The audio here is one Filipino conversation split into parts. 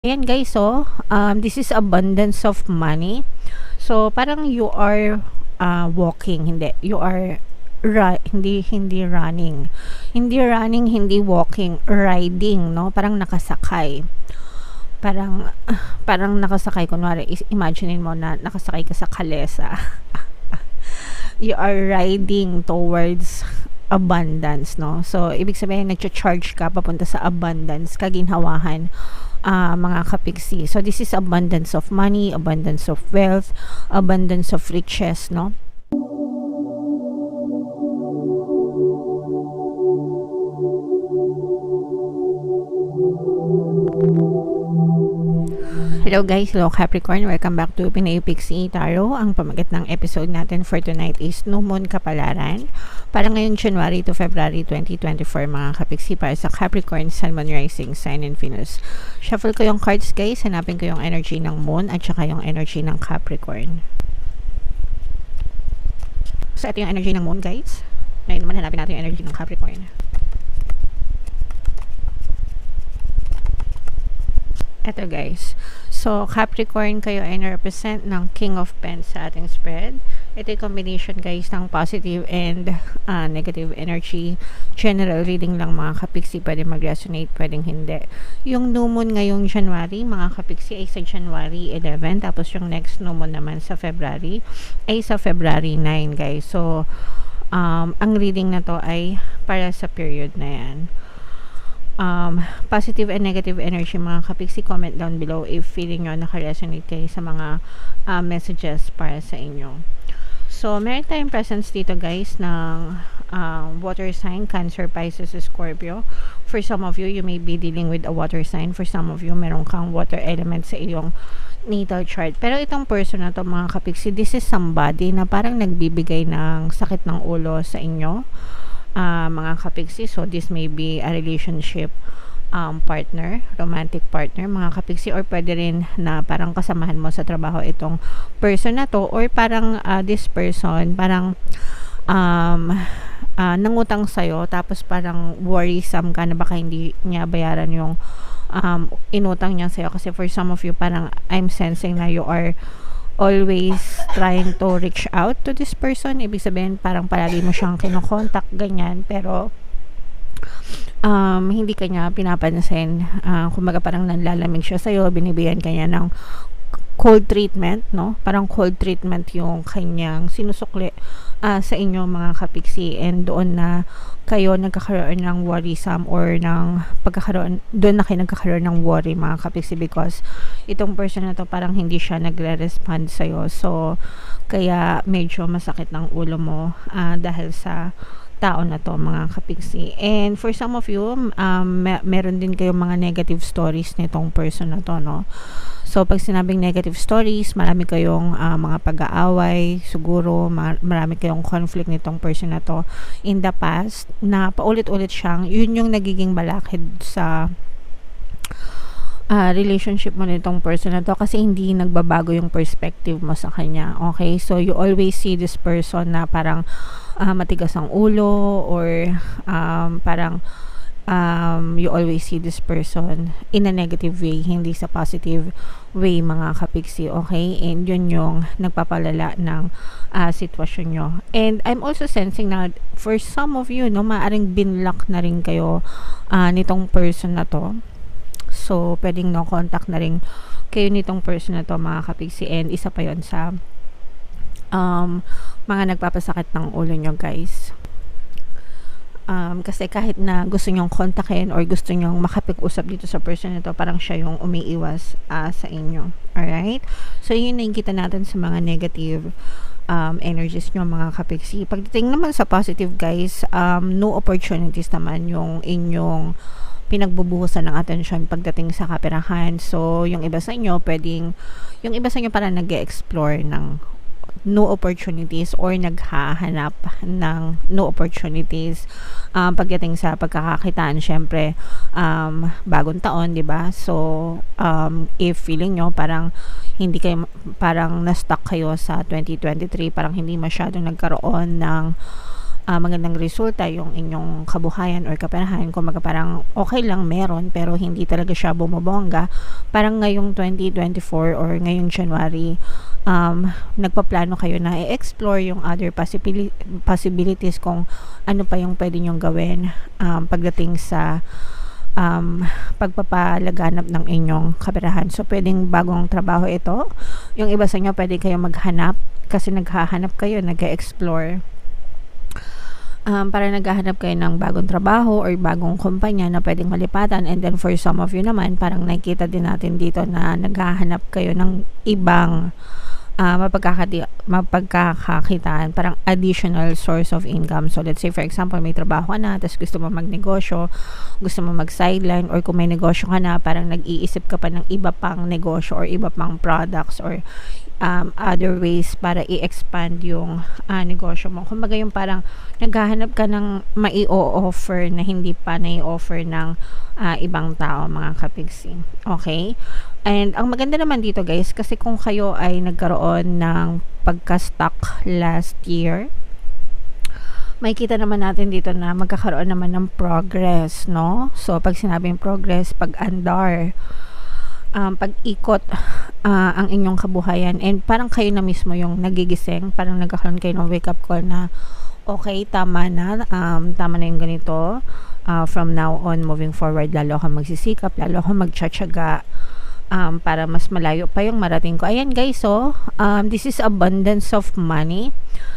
Ayan guys, so this is abundance of money. So parang you are walking, hindi. You are hindi running. Hindi running, hindi walking, riding, no? Parang nakasakay. Parang nakasakay, kunwari imaginein mo na nakasakay ka sa kalesa. You are riding towards abundance, no? So ibig sabihin nagcha-charge ka papunta sa abundance, kaginhawahan, mga kapiksi. So this is abundance of money, abundance of wealth, abundance of riches, no? Hello guys, hello Capricorn, welcome back to Pinay Pixie Tarot. Ang pamagat ng episode natin for tonight is New Moon Kapalaran para ngayon January to February 2024 mga kapiksi, para sa Capricorn, Sun, Moon, Rising, Sign, and Venus. Shuffle ko yung cards guys, hanapin ko yung energy ng Moon at saka yung energy ng Capricorn. So ito yung energy ng Moon guys. Ngayon naman hanapin natin yung energy ng Capricorn. Ito guys. So, Capricorn, kayo ay na-represent ng King of Pens sa ating spread. Ito yung combination guys ng positive and negative energy. General reading lang mga kapiksi, pwede mag-resonate, pwedeng hindi. Yung new moon ngayong January, mga kapiksi, ay sa January 11. Tapos yung next new moon naman sa February ay sa February 9 guys. So, ang reading na to ay para sa period na yan. Positive and negative energy mga kapiksi, comment down below if feeling nyo naka-resonate kayo sa mga messages para sa inyo. So meron tayong presence dito guys ng water sign, Cancer, Pisces, Scorpio. For some of you, you may be dealing with a water sign. For some of you, meron kang water element sa iyong natal chart. Pero itong person na to mga kapiksi, this is somebody na parang nagbibigay ng sakit ng ulo sa inyo, mga kapiksi. So this may be a relationship partner, romantic partner mga kapiksi, or pwede rin na parang kasamahan mo sa trabaho itong person na to, or parang this person parang nangutang sa'yo, tapos parang worrisome ka na baka hindi niya bayaran yung inutang niya sa'yo. Kasi for some of you, parang I'm sensing na you are always trying to reach out to this person. Ibig sabihin parang palagi mo siyang kinokontak, ganyan, pero hindi kanya pinapansin. Kumbaga parang nanlalamig siya sa'yo, binibigyan kanya ng cold treatment, no? Parang cold treatment yung kanyang sinusukli sa inyo mga kapiksi, and doon na kayo nagkakaroon ng worrisome, or ng doon na kayo nagkakaroon ng worry mga kapiksi, because itong person na to parang hindi siya nagre-respond sa'yo. So kaya medyo masakit ng ulo mo dahil sa tao na to mga kapiksi. And for some of you, meron din kayong mga negative stories nitong person na to, no? So pag sinabing negative stories, marami kayong mga pag-aaway, siguro marami kayong conflict nitong person na to in the past, na paulit-ulit siyang, yun yung nagiging balakid sa relationship mo nitong person na to, kasi hindi nagbabago yung perspective mo sa kanya. Okay, so you always see this person na parang matigas ang ulo, or parang you always see this person in a negative way, hindi sa positive way mga kapiksi. Okay, and yun yung nagpapalala ng sitwasyon nyo. And I'm also sensing na for some of you, no, maaring binlock na rin kayo nitong person na to. So pwedeng no contact na rin kayo nitong person na to mga kapiksi, and isa pa yon sa mga nagpapasakit ng ulo nyo guys. Kasi kahit na gusto nyong kontakin or gusto nyong makapag-usap dito sa person na to, parang siya yung umiiwas sa inyo. Alright? So yun na yung kita natin sa mga negative energies nyo mga kapiksi. Pagdating naman sa positive guys, no opportunities naman yung inyong pinagbubuhusan ng atensyon pagdating sa kaperahan. So yung iba sa inyo parang nag-e-explore ng new opportunities, or naghahanap ng new opportunities pagdating sa pagkakakitaan. Syempre bagong taon, di ba? So if feeling nyo parang hindi kayo, parang na-stuck kayo sa 2023, parang hindi masyadong nagkaroon ng magandang resulta yung inyong kabuhayan or kaperahan. Kung parang okay lang meron pero hindi talaga siya bumabongga, parang ngayong 2024 or ngayong January, nagpaplano kayo na i-explore yung other possibilities kung ano pa yung pwede nyong gawin pagdating sa pagpapalaganap ng inyong kaperahan. So, pwedeng bagong trabaho ito. Yung iba sa inyo, pwede kayo maghanap kasi naghahanap kayo, nag-explore. Para naghahanap kayo ng bagong trabaho or bagong kumpanya na pwedeng malipatan. And then for some of you naman, parang nakikita din natin dito na naghahanap kayo ng ibang mapagkakakitaan, parang additional source of income. So let's say for example, may trabaho ka na, tapos gusto mo magnegosyo, gusto mo mag-sideline, or kung may negosyo ka na, parang nag-iisip ka pa ng iba pang negosyo or iba pang products or other ways para i-expand yung negosyo mo. Kumbaga yung parang naghahanap ka ng mai-offer na hindi pa na-i-offer ng ibang tao, mga kapigsi. Okay? And ang maganda naman dito guys, kasi kung kayo ay nagkaroon ng pagka-stuck last year, makikita naman natin dito na magkakaroon naman ng progress, no? So, pag sinabing progress, pag-andar, pag-ikot ang inyong kabuhayan, and parang kayo na mismo yung nagigising, parang nagkakaroon kayo ng wake-up call na, okay, tama na yung ganito. From now on, moving forward, lalo akong magsisikap, lalo akong magtsatsaga, para mas malayo pa yung marating ko. Ayan guys, so this is abundance of money.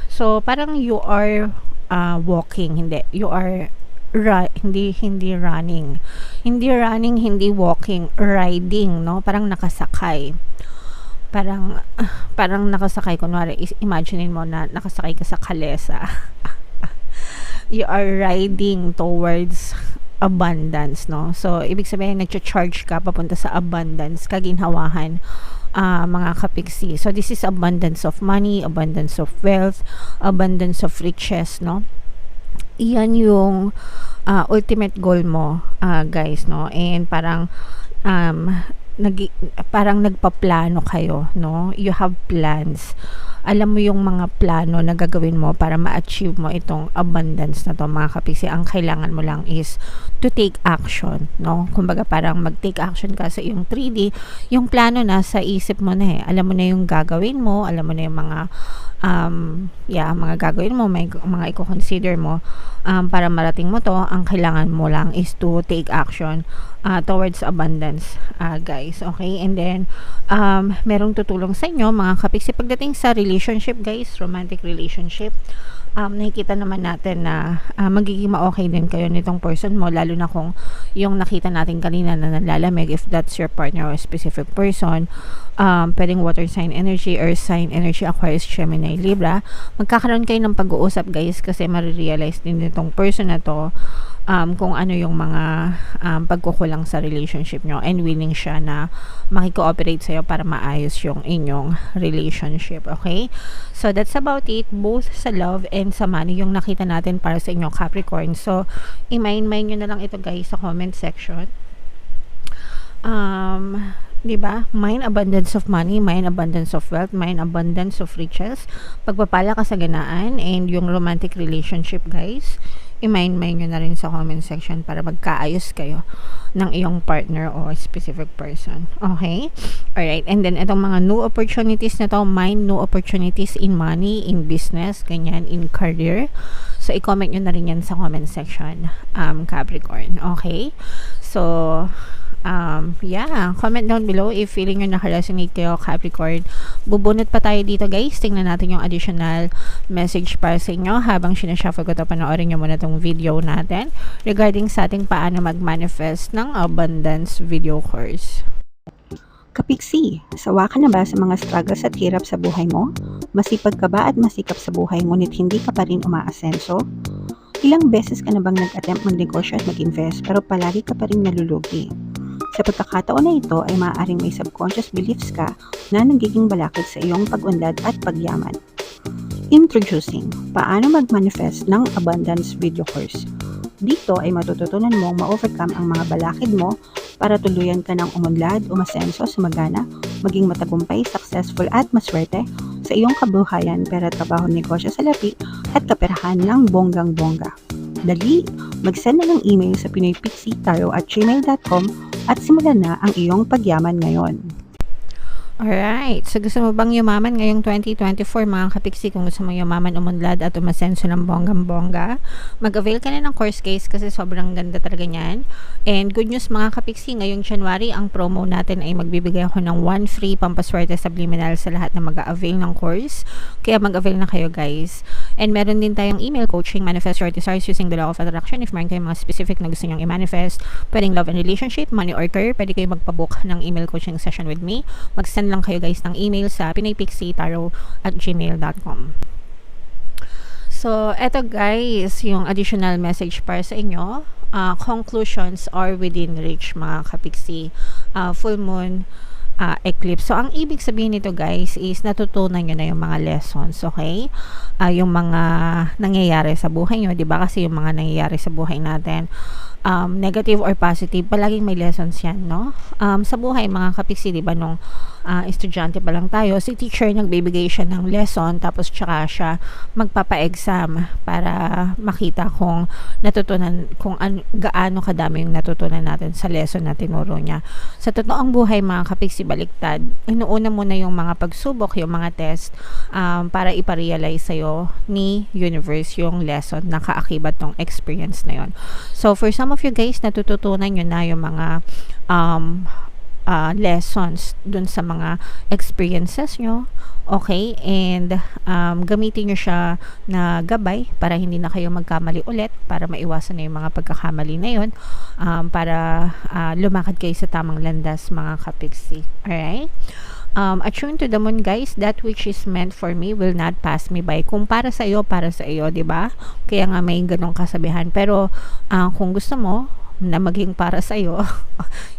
So parang you are walking, you are hindi running, hindi walking, riding, no? Parang nakasakay, parang nakasakay. Kunwari, imaginein mo na nakasakay ka sa kalesa. You are riding towards abundance, no? So, ibig sabihin, nag-charge ka papunta sa abundance, kaginhawahan, mga kapigsi. So, this is abundance of money, abundance of wealth, abundance of riches, no? Iyan yung ultimate goal mo, guys, no? And parang parang nagpaplano kayo, no? You have plans. Alam mo yung mga plano na gagawin mo para ma-achieve mo itong abundance na to, mga kapisi. Ang kailangan mo lang is to take action, no? Kumbaga parang mag-take action ka sa iyong 3D. Yung plano na sa isip mo na alam mo na yung gagawin mo, alam mo na yung mga mga gagawin mo, may mga i-consider mo para marating mo to. Ang kailangan mo lang is to take action towards abundance, guys. Okay? And then merong tutulong sa inyo, mga kapiksi, pagdating sa relationship, guys, romantic relationship. Nakikita naman natin na magiging ma-okay din kayo nitong person mo, lalo na kung yung nakita natin kanina na nalalamig, if that's your partner or specific person, pwedeng water sign energy, earth sign energy, Aquarius, Gemini, Libra. Magkakaroon kayo ng pag-uusap, guys, kasi marirealize din nitong person na to kung ano yung mga pagkukulang sa relationship nyo, and willing siya na makikooperate sa'yo para maayos yung inyong relationship. Okay? So, that's about it, both sa love and sa money, yung nakita natin para sa inyong Capricorn. So, i-mind nyo na lang ito, guys, sa comment section. Diba? Mind abundance of money, mind abundance of wealth, mind abundance of riches, pagpapala, kasaganaan, and yung romantic relationship, guys. I-mind nyo na rin sa comment section para magkaayos kayo ng iyong partner o specific person. Okay? Alright. And then, itong mga new opportunities na to, mind new opportunities in money, in business, ganyan, in career. So, i-comment nyo na rin yan sa comment section, Capricorn. Okay? So, comment down below if feeling nyo naka-resonate kayo, Capricorn. Bubunot pa tayo dito, guys. Tingnan natin yung additional message para sa inyo habang sinashuffle ko ito. Panoorin nyo muna itong video natin regarding sa ating paano mag-manifest ng abundance video course. Kapiksi, sawa ka na ba sa mga struggles at hirap sa buhay mo? Masipag ka ba at masikap sa buhay ngunit hindi ka pa rin umaasenso? Ilang beses ka na bang nag-attempt magnegosyo at mag-invest pero palagi ka pa rin nalulugi? Sa pagkakataon na ito ay maaaring may subconscious beliefs ka na nagiging balakid sa iyong pag-unlad at pagyaman. Introducing, paano mag-manifest ng abundance video course. Dito ay matututunan mong ma-overcome ang mga balakid mo para tuluyan ka ng umunlad, umasenso, sumagana, maging matagumpay, successful at maswerte sa sa iyong kabuhayan, pera, trabaho, negosyo, salapi, at kaperahan ng bonggang-bongga. Dali, mag-send na ng email sa pinoypixie@gmail.com at simulan na ang iyong pagyaman ngayon. Alright, so gusto mo bang yumaman ngayong 2024 mga kapiksi? Kung gusto mo yumaman, umunlad at umasenso ng bonggang-bongga, mag-avail ka na ng course case kasi sobrang ganda talaga niyan. And good news mga kapiksi, ngayong January, ang promo natin ay magbibigay ako ng 1 free pampaswerte subliminal sa lahat na mag-avail ng course. Kaya mag-avail na kayo guys. And meron din tayong email coaching, manifest your desires using the law of attraction. If meron kayong mga specific na gusto nyong i-manifest, pwedeng love and relationship, money or career, pwede kayo magpabook ng email coaching session with me. Mag-send lang kayo guys ng email sa pinoypixie@gmail.com. So, eto guys, yung additional message para sa inyo. Conclusions are within reach mga kapiksi. Full moon, eclipse. So, ang ibig sabihin nito guys is natutunan nyo na yung mga lessons, okay? Yung mga nangyayari sa buhay nyo, di ba? Kasi yung mga nangyayari sa buhay natin, negative or positive, palaging may lessons yan, no? Sa buhay, mga kapiksi, di ba, nung estudyante pa lang tayo, si teacher nagbibigay siya ng lesson, tapos tsaka siya magpapa-exam para makita kung natutunan, kung gaano kadami yung natutunan natin sa lesson na tinuro niya. Sa totoong buhay, mga kapiksi, baliktad. Inuuna muna yung mga pagsubok, yung mga test, para iparealize sa'yo ni universe yung lesson na kaakibat ng experience na yon. So, for some of you guys, natututunan nyo na yung mga lessons dun sa mga experiences nyo, okay, and gamitin nyo siya na gabay para hindi na kayo magkamali ulit, para maiwasan na yung mga pagkakamali na yun, para lumakad kayo sa tamang landas mga kapiksi. Alright? Attune to the moon guys, that which is meant for me will not pass me by. Kung para sa iyo, di ba? Kaya nga may ganong kasabihan. Pero kung gusto mo na maging para sa iyo,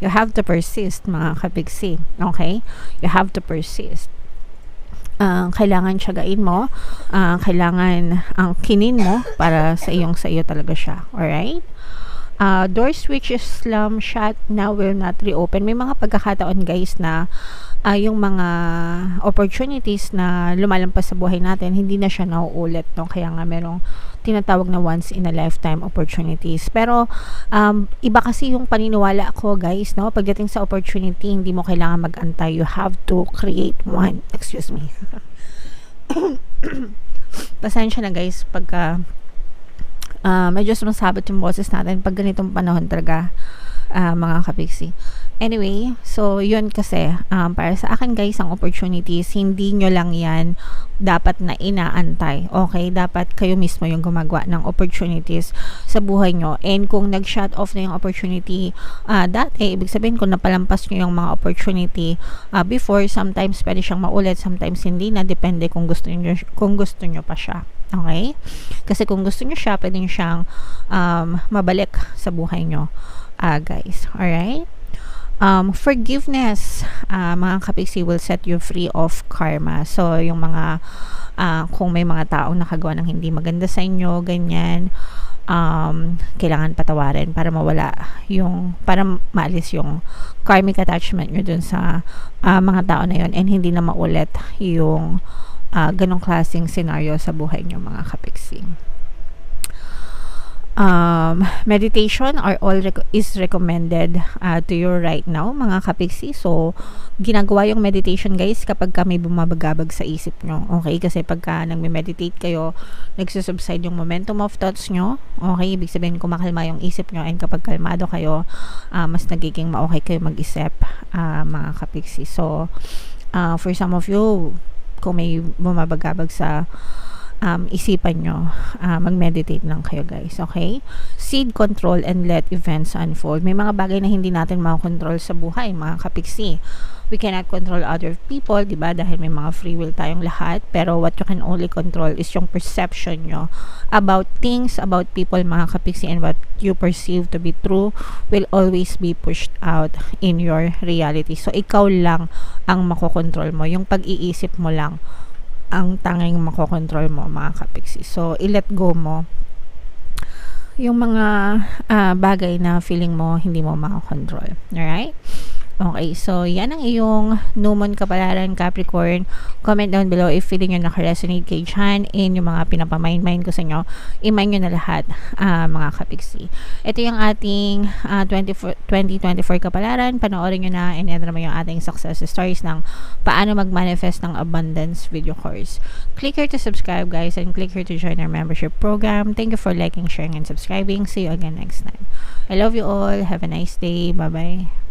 you have to persist mga kapiksi. Okay? You have to persist. Kailangan tiyagain mo, kailangan ang kinin mo para sa iyo talaga siya. Alright? Doors which is slam shut now will not reopen. May mga pagkakataon guys na yung mga opportunities na lumalampas sa buhay natin, hindi na siya nauulit, no? Kaya nga merong tinatawag na once in a lifetime opportunities. Pero iba kasi yung paniniwala ko guys, no? Pagdating sa opportunity, hindi mo kailangan mag-antay. You have to create one. Excuse me. Pasensya na guys pagka medyo sumasabot yung boses natin pag ganitong panahon talaga, mga kapiksi. Anyway, so yun kasi, para sa akin guys, ang opportunities, hindi nyo lang yan dapat na inaantay. Okay? Dapat kayo mismo yung gumagawa ng opportunities sa buhay nyo. And kung nag-shut off na yung opportunity dati, ibig sabihin kung napalampas nyo yung mga opportunity before, sometimes pwede siyang maulit, sometimes hindi na, depende kung gusto nyo pa siya. Okay? Kasi kung gusto nyo siya, pwede nyo siyang mabalik sa buhay nyo, guys. Alright? Forgiveness, mga kapiksi, will set you free of karma. So, yung mga, kung may mga taong nakagawa ng hindi maganda sa inyo, ganyan, kailangan patawarin para mawala yung, para maalis yung karmic attachment nyo dun sa mga tao na yun, and hindi na maulit yung ganong klaseng scenario sa buhay nyo, mga kapiksi. Meditation is recommended to you right now, mga kapiksi. So, ginagawa yung meditation guys kapag may bumabagabag sa isip nyo. Okay? Kasi pagka nagme-meditate kayo, nagsusubside yung momentum of thoughts nyo. Okay? Ibig sabihin kumakalma yung isip nyo, and kapag kalmado kayo, mas nagiging ma-okay kayo mag-isip, mga kapiksi. So, for some of you, kung may bumabagabag sa isipan nyo, mag-meditate lang kayo guys, okay? Seed control and let events unfold. May mga bagay na hindi natin makakontrol sa buhay, mga kapiksi. We cannot control other people, diba? Dahil may mga free will tayong lahat. Pero what you can only control is yung perception nyo about things, about people, mga kapiksi, and what you perceive to be true will always be pushed out in your reality. So, ikaw lang ang makokontrol mo. Yung pag-iisip mo lang ang tanging makokontrol mo, mga kapiksi. So, i-let go mo yung mga bagay na feeling mo hindi mo makakontrol. Alright? Okay, so yan ang iyong new moon kapalaran, Capricorn. Comment down below if feeling nyo naka-resonate kay Chan in yung mga pinapamind-mind ko sa inyo. Iman nyo na lahat, mga kapiksi. Ito yung ating 2024 kapalaran. Panoorin nyo na and ito naman yung ating success stories ng paano mag-manifest ng abundance video course. Click here to subscribe, guys, and click here to join our membership program. Thank you for liking, sharing, and subscribing. See you again next time. I love you all. Have a nice day. Bye-bye.